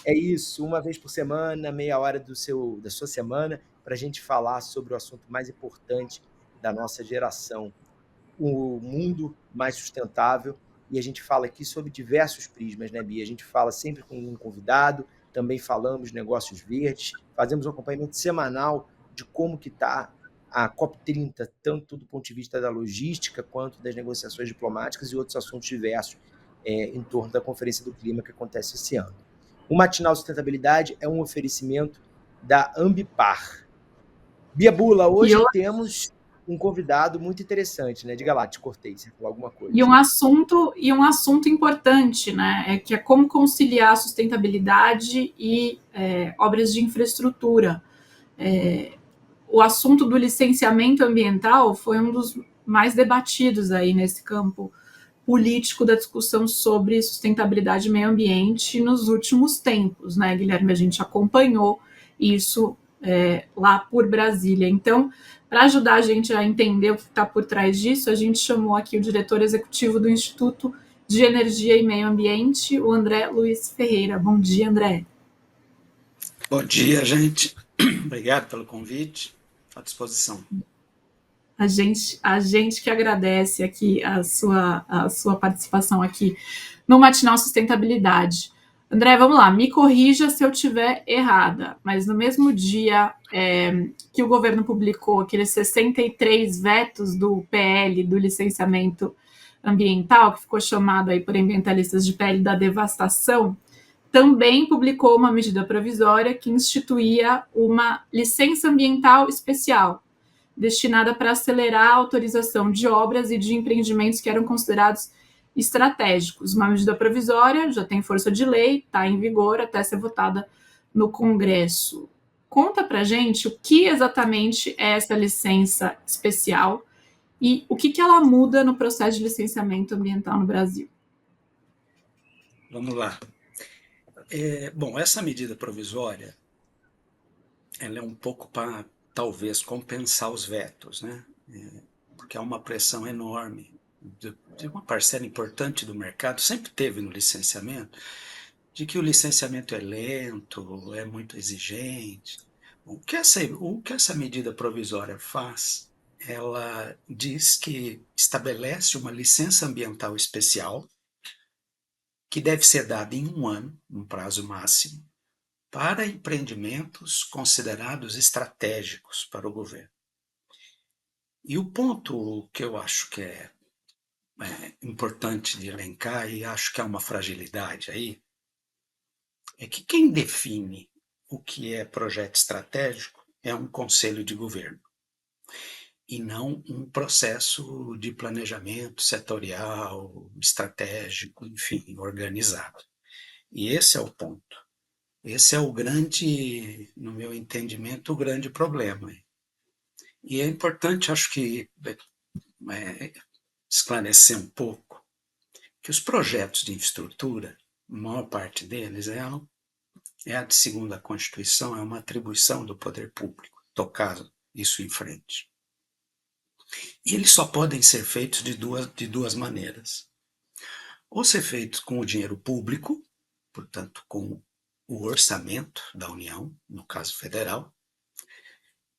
É isso, uma vez por semana, meia hora da sua semana, para a gente falar sobre o assunto mais importante da nossa geração, o mundo mais sustentável. E a gente fala aqui sobre diversos prismas, né, Bia? A gente fala sempre com um convidado, também falamos negócios verdes, fazemos um acompanhamento semanal de como que está a COP30, tanto do ponto de vista da logística quanto das negociações diplomáticas e outros assuntos diversos em torno da Conferência do Clima que acontece esse ano. O Matinal Sustentabilidade é um oferecimento da Ambipar. Bia Bula, E, hoje eu, temos um convidado muito interessante, né? Diga lá, te cortei, você falou alguma e, coisa. um assunto importante, né? Que é como conciliar a sustentabilidade e obras de infraestrutura. O assunto do licenciamento ambiental foi um dos mais debatidos aí nesse campo político da discussão sobre sustentabilidade e meio ambiente nos últimos tempos, né, Guilherme? A gente acompanhou isso lá por Brasília. Então, para ajudar a gente a entender o que está por trás disso, a gente chamou aqui o diretor executivo do Instituto de Energia e Meio Ambiente, o André Luiz Ferreira. Bom dia, André. Bom dia, gente. Obrigado pelo convite. À disposição. A gente que agradece aqui a sua participação aqui no Matinal Sustentabilidade. André, vamos lá, me corrija se eu estiver errada, mas no mesmo dia que o governo publicou aqueles 63 vetos do PL, do licenciamento ambiental, que ficou chamado aí por ambientalistas de PL da devastação, também publicou uma medida provisória que instituía uma licença ambiental especial, destinada para acelerar a autorização de obras e de empreendimentos que eram considerados estratégicos. Uma medida provisória, já tem força de lei, está em vigor até ser votada no Congresso. Conta para gente o que exatamente é essa licença especial e o que ela muda no processo de licenciamento ambiental no Brasil. Vamos lá. Bom, essa medida provisória, ela é um pouco para, talvez, compensar os vetos, né? Porque há uma pressão enorme de uma parcela importante do mercado, sempre teve no licenciamento, de que o licenciamento é lento, é muito exigente. O que essa medida provisória faz? Ela diz que estabelece uma licença ambiental especial, que deve ser dada em 1 ano, um prazo máximo, para empreendimentos considerados estratégicos para o governo. E o ponto que eu acho que é importante de elencar, e acho que há uma fragilidade aí, é que quem define o que é projeto estratégico é um conselho de governo, e não um processo de planejamento setorial, estratégico, enfim, organizado. E esse é o ponto. Esse é o grande, no meu entendimento, o grande problema. E é importante, acho que, esclarecer um pouco que os projetos de infraestrutura, a maior parte deles é a de segundo a Constituição, é uma atribuição do poder público, tocar isso em frente. E eles só podem ser feitos de duas maneiras. Ou ser feitos com o dinheiro público, portanto, com o orçamento da União, no caso federal,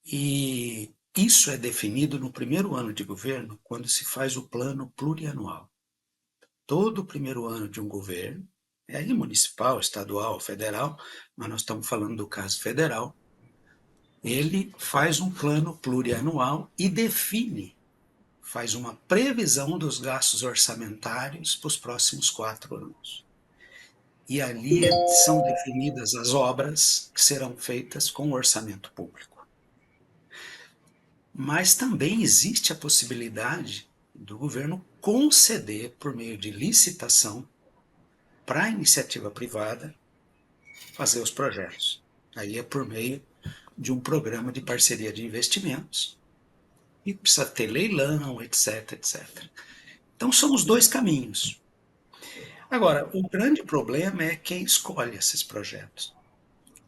e isso é definido no primeiro ano de governo, quando se faz o plano plurianual. Todo o primeiro ano de um governo, é aí municipal, estadual, federal, mas nós estamos falando do caso federal, ele faz um plano plurianual e faz uma previsão dos gastos orçamentários para os próximos 4 anos. E ali são definidas as obras que serão feitas com o orçamento público. Mas também existe a possibilidade do governo conceder, por meio de licitação, para a iniciativa privada fazer os projetos. Aí é por meio de um programa de parceria de investimentos, e precisa ter leilão, etc, etc. Então são os dois caminhos. Agora, o grande problema é quem escolhe esses projetos.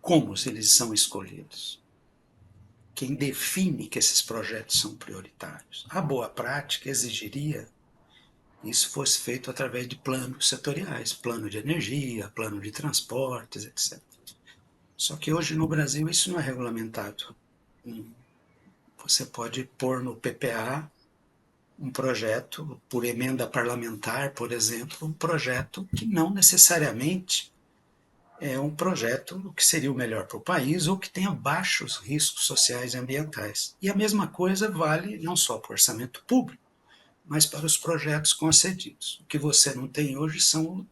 Como eles são escolhidos? Quem define que esses projetos são prioritários? A boa prática exigiria que isso fosse feito através de planos setoriais, plano de energia, plano de transportes, etc. Só que hoje no Brasil isso não é regulamentado. Você pode pôr no PPA um projeto, por emenda parlamentar, por exemplo, um projeto que não necessariamente é um projeto que seria o melhor para o país ou que tenha baixos riscos sociais e ambientais. E a mesma coisa vale não só para o orçamento público, mas para os projetos concedidos. O que você não tem hoje são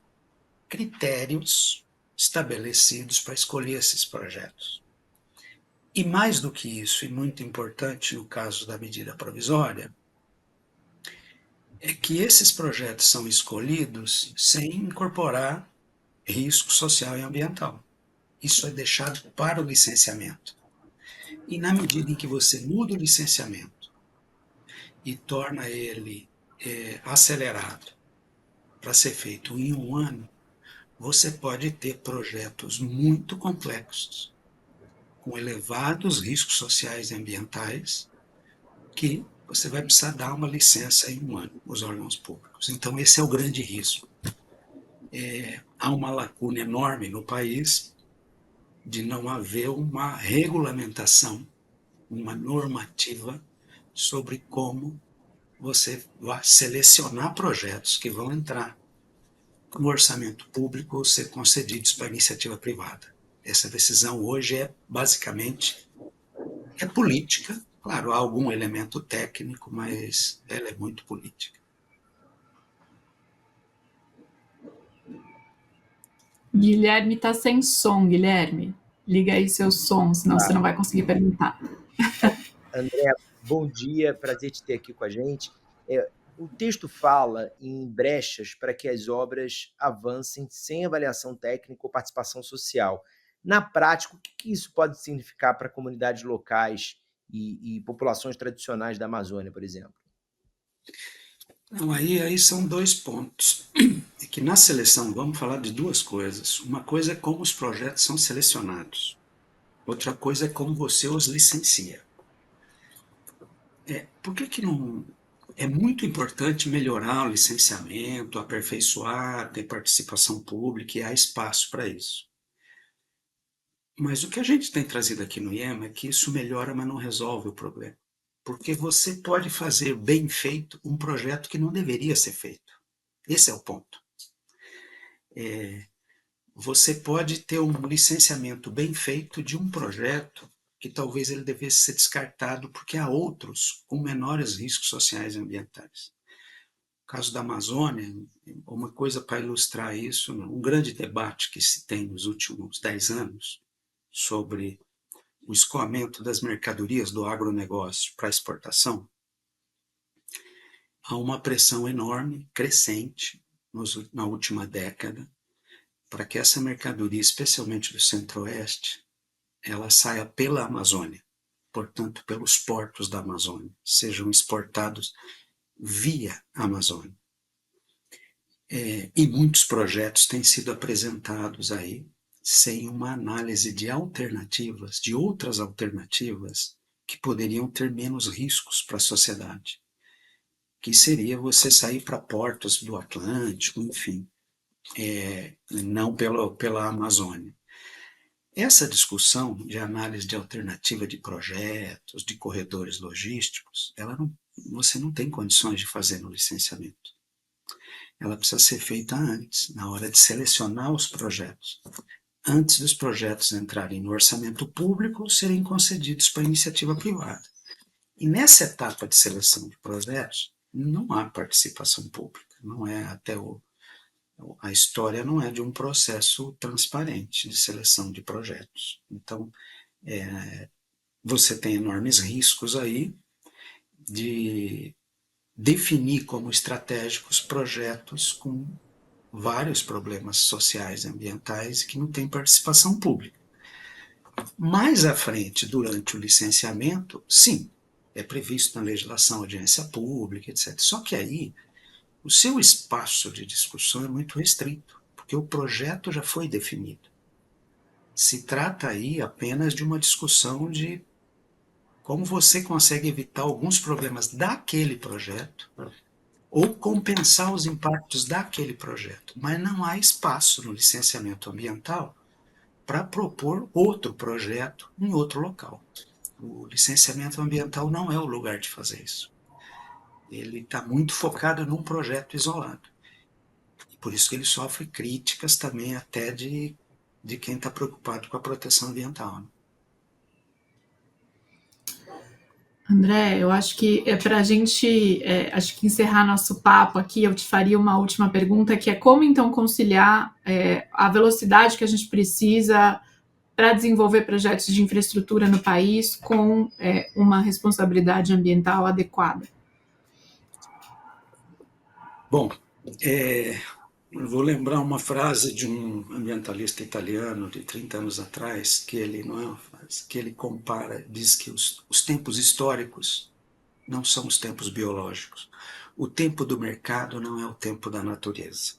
critérios estabelecidos para escolher esses projetos. E mais do que isso, e muito importante no caso da medida provisória, é que esses projetos são escolhidos sem incorporar risco social e ambiental. Isso é deixado para o licenciamento. E na medida em que você muda o licenciamento e torna ele acelerado para ser feito em um ano, você pode ter projetos muito complexos, com elevados riscos sociais e ambientais, que você vai precisar dar uma licença em um ano, os órgãos públicos. Então, esse é o grande risco. Há uma lacuna enorme no país de não haver uma regulamentação, uma normativa sobre como você vai selecionar projetos que vão entrar no orçamento público ou ser concedidos para iniciativa privada. Essa decisão hoje é basicamente política. Claro, há algum elemento técnico, mas ela é muito política. Guilherme está sem som, Guilherme. Liga aí seu som, senão você não vai conseguir perguntar. André, bom dia, prazer te ter aqui com a gente. O texto fala em brechas para que as obras avancem sem avaliação técnica ou participação social. Na prática, o que isso pode significar para comunidades locais e populações tradicionais da Amazônia, por exemplo? Não, aí são dois pontos. É que na seleção vamos falar de duas coisas. Uma coisa é como os projetos são selecionados. Outra coisa é como você os licencia. Por que não é muito importante melhorar o licenciamento, aperfeiçoar, ter participação pública, e há espaço para isso. Mas o que a gente tem trazido aqui no IEMA é que isso melhora, mas não resolve o problema. Porque você pode fazer bem feito um projeto que não deveria ser feito. Esse é o ponto. Você pode ter um licenciamento bem feito de um projeto que talvez ele devesse ser descartado porque há outros com menores riscos sociais e ambientais. No caso da Amazônia, uma coisa para ilustrar isso, um grande debate que se tem nos últimos 10 anos sobre o escoamento das mercadorias do agronegócio para exportação, há uma pressão enorme, crescente, na última década, para que essa mercadoria, especialmente do Centro-Oeste, ela saia pela Amazônia, portanto, pelos portos da Amazônia, sejam exportados via Amazônia. E muitos projetos têm sido apresentados aí sem uma análise de alternativas, de outras alternativas que poderiam ter menos riscos para a sociedade, que seria você sair para portos do Atlântico, enfim, não pela Amazônia. Essa discussão de análise de alternativa de projetos, de corredores logísticos, você não tem condições de fazer no licenciamento. Ela precisa ser feita antes, na hora de selecionar os projetos, antes dos projetos entrarem no orçamento público ou serem concedidos para iniciativa privada. E nessa etapa de seleção de projetos, não há participação pública, não é a história não é de um processo transparente de seleção de projetos. Então, você tem enormes riscos aí de definir como estratégicos projetos com vários problemas sociais e ambientais que não têm participação pública. Mais à frente, durante o licenciamento, sim, é previsto na legislação audiência pública, etc. Só que aí o seu espaço de discussão é muito restrito, porque o projeto já foi definido. Se trata aí apenas de uma discussão de como você consegue evitar alguns problemas daquele projeto ou compensar os impactos daquele projeto. Mas não há espaço no licenciamento ambiental para propor outro projeto em outro local. O licenciamento ambiental não é o lugar de fazer isso. Ele está muito focado num projeto isolado. E por isso que ele sofre críticas também até de quem está preocupado com a proteção ambiental. Né? André, eu acho que para a gente acho que encerrar nosso papo aqui, eu te faria uma última pergunta, que é como então conciliar a velocidade que a gente precisa para desenvolver projetos de infraestrutura no país com uma responsabilidade ambiental adequada? Bom, eu vou lembrar uma frase de um ambientalista italiano de 30 anos atrás, que ele não é uma frase, que ele compara, diz que os tempos históricos não são os tempos biológicos. O tempo do mercado não é o tempo da natureza.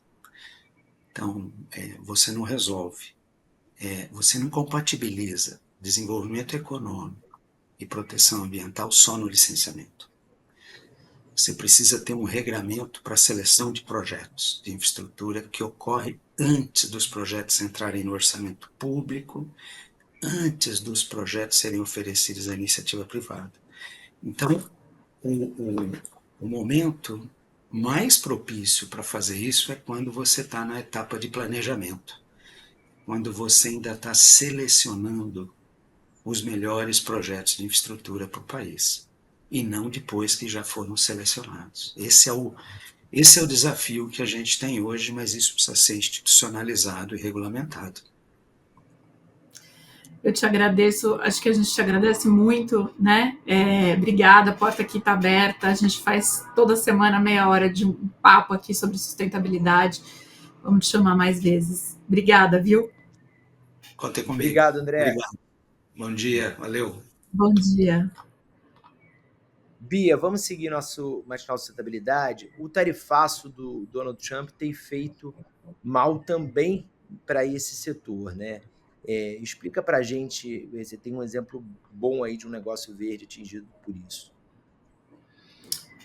Então, você não resolve, você não compatibiliza desenvolvimento econômico e proteção ambiental só no licenciamento. Você precisa ter um regramento para a seleção de projetos de infraestrutura que ocorre antes dos projetos entrarem no orçamento público, antes dos projetos serem oferecidos à iniciativa privada. Então, o momento mais propício para fazer isso é quando você está na etapa de planejamento, quando você ainda está selecionando os melhores projetos de infraestrutura para o país, e não depois que já foram selecionados. Esse é o desafio que a gente tem hoje, mas isso precisa ser institucionalizado e regulamentado. Eu te agradeço, acho que a gente te agradece muito, né? Obrigada, a porta aqui está aberta, a gente faz toda semana meia hora de um papo aqui sobre sustentabilidade. Vamos te chamar mais vezes. Obrigada, viu? Contem comigo. Obrigado, André. Obrigado. Bom dia, valeu. Bom dia. Bia, vamos seguir nosso matinal de sustentabilidade. O tarifaço do Donald Trump tem feito mal também para esse setor, né? Explica para a gente, você tem um exemplo bom aí de um negócio verde atingido por isso.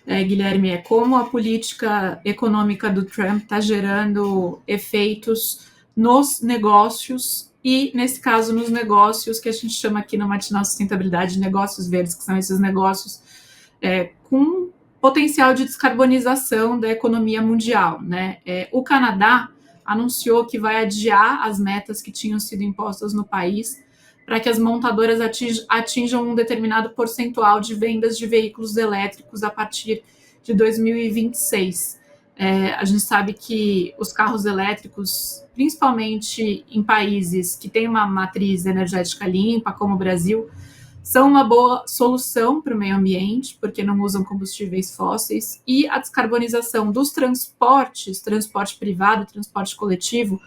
Guilherme, como a política econômica do Trump está gerando efeitos nos negócios e, nesse caso, nos negócios que a gente chama aqui no Matinal Sustentabilidade de negócios verdes, que são esses negócios com potencial de descarbonização da economia mundial, né? O Canadá anunciou que vai adiar as metas que tinham sido impostas no país para que as montadoras atinjam um determinado percentual de vendas de veículos elétricos a partir de 2026. A gente sabe que os carros elétricos, principalmente em países que têm uma matriz energética limpa, como o Brasil, são uma boa solução para o meio ambiente, porque não usam combustíveis fósseis, e a descarbonização dos transporte privado, transporte coletivo,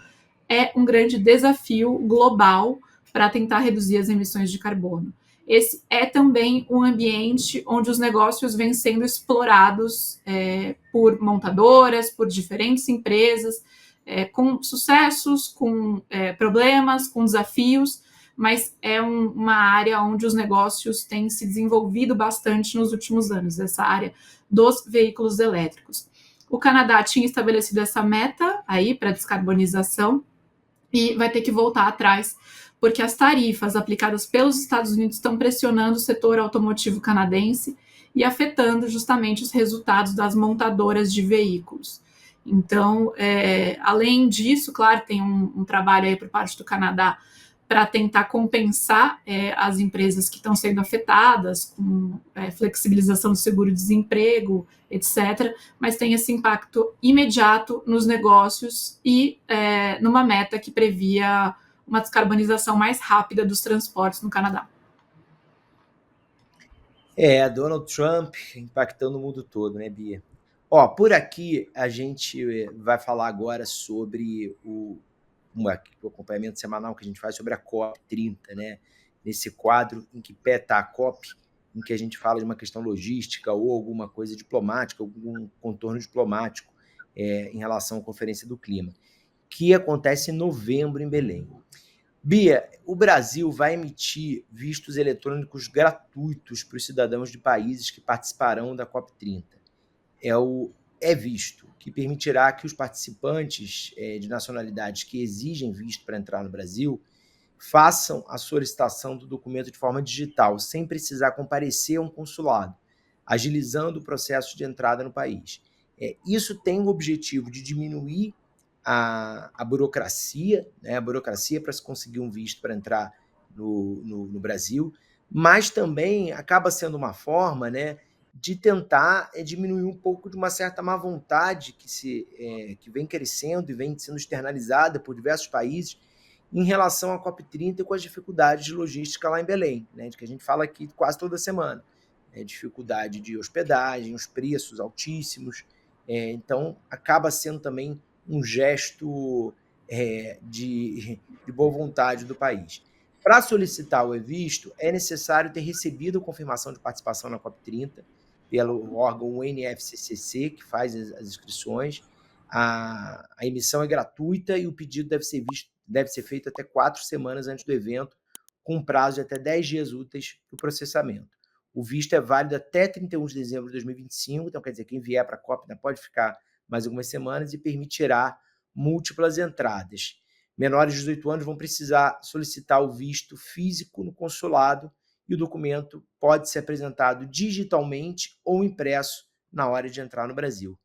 é um grande desafio global para tentar reduzir as emissões de carbono. Esse é também um ambiente onde os negócios vêm sendo explorados por montadoras, por diferentes empresas, com sucessos, com problemas, com desafios, mas é uma área onde os negócios têm se desenvolvido bastante nos últimos anos, essa área dos veículos elétricos. O Canadá tinha estabelecido essa meta aí para descarbonização e vai ter que voltar atrás, porque as tarifas aplicadas pelos Estados Unidos estão pressionando o setor automotivo canadense e afetando justamente os resultados das montadoras de veículos. Então, além disso, claro, tem um trabalho aí por parte do Canadá para tentar compensar as empresas que estão sendo afetadas com flexibilização do seguro-desemprego, etc., mas tem esse impacto imediato nos negócios e numa meta que previa uma descarbonização mais rápida dos transportes no Canadá. Donald Trump impactando o mundo todo, né, Bia? Por aqui a gente vai falar agora sobre o acompanhamento semanal que a gente faz sobre a COP30, né? Nesse quadro em que pé está a COP, em que a gente fala de uma questão logística ou alguma coisa diplomática, algum contorno diplomático em relação à Conferência do Clima, que acontece em novembro em Belém. Bia, o Brasil vai emitir vistos eletrônicos gratuitos para os cidadãos de países que participarão da COP30. Visto, que permitirá que os participantes de nacionalidades que exigem visto para entrar no Brasil façam a solicitação do documento de forma digital, sem precisar comparecer a um consulado, agilizando o processo de entrada no país. Isso tem o objetivo de diminuir a burocracia, né, a burocracia para se conseguir um visto para entrar no Brasil, mas também acaba sendo uma forma, né, de tentar diminuir um pouco de uma certa má vontade que vem crescendo e vem sendo externalizada por diversos países em relação à COP30 e com as dificuldades de logística lá em Belém, né, de que a gente fala aqui quase toda semana. Dificuldade de hospedagem, os preços altíssimos. Então, acaba sendo também um gesto de boa vontade do país. Para solicitar o e-visto, é necessário ter recebido a confirmação de participação na COP30 pelo órgão UNFCCC, que faz as inscrições. A emissão é gratuita e o pedido deve ser feito até 4 semanas antes do evento, com prazo de até 10 dias úteis para o processamento. O visto é válido até 31 de dezembro de 2025, então quer dizer, quem vier para a COP ainda pode ficar mais algumas semanas e permitirá múltiplas entradas. Menores de 18 anos vão precisar solicitar o visto físico no consulado e o documento pode ser apresentado digitalmente ou impresso na hora de entrar no Brasil.